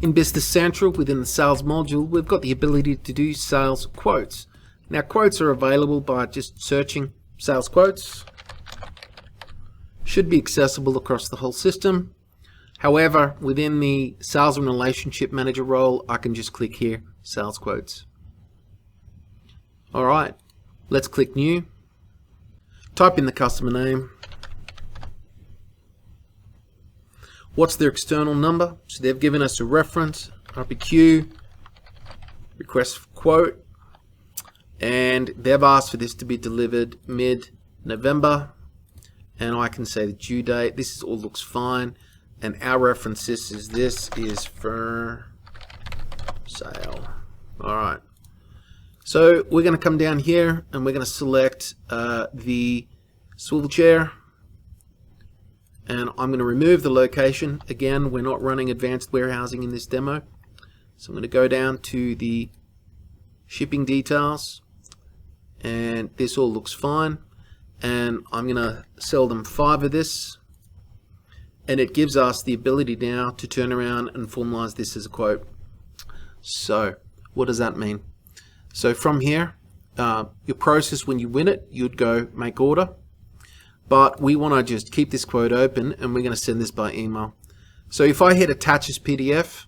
In Business Central, within the sales module, we've got the ability to do sales quotes. Now, quotes are available by just searching sales quotes. Should be accessible across the whole system. However, within the Sales and Relationship Manager role, I can just click here, sales quotes. All right, let's click New. Type in the customer name. What's their external number? So they've given us a reference, RPQ, request for quote, and they've asked for this to be delivered mid-November, and I can say the due date. This all looks fine, and our reference is this is for sale. All right. So we're going to come down here, and we're going to select the swivel chair. And I'm going to remove the location. Again, we're not running advanced warehousing in this demo. So I'm going to go down to the shipping details. And this all looks fine. And I'm going to sell them 5 of this. And it gives us the ability now to turn around and formalize this as a quote. So what does that mean? So from here, your process when you win it, you'd go make order. But we want to just keep this quote open, and we're going to send this by email. So if I hit attach as PDF,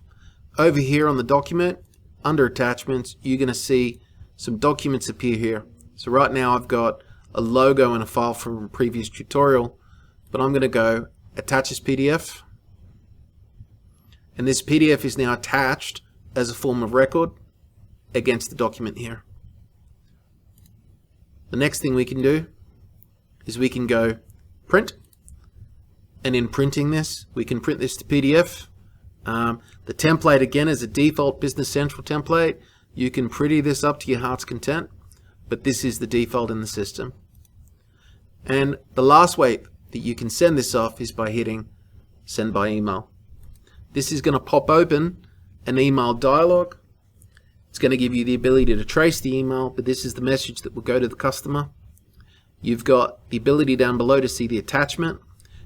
over here on the document, under attachments, you're going to see some documents appear here. So right now I've got a logo and a file from a previous tutorial, but I'm going to go attach as PDF. And this PDF is now attached as a form of record against the document here. The next thing we can do is we can go print, and in printing this, we can print this to PDF. The template again is a default Business Central template. You can pretty this up to your heart's content, but this is the default in the system. And the last way that you can send this off is by hitting send by email. This is going to pop open an email dialog. It's going to give you the ability to trace the email, but this is the message that will go to the customer. You've got the ability down below to see the attachment.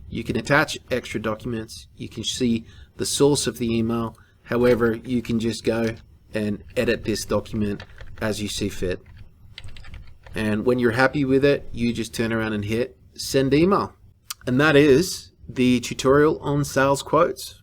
You can attach extra documents. You can see the source of the email. However, you can just go and edit this document as you see fit. And when you're happy with it, you just turn around and hit send email. And that is the tutorial on sales quotes.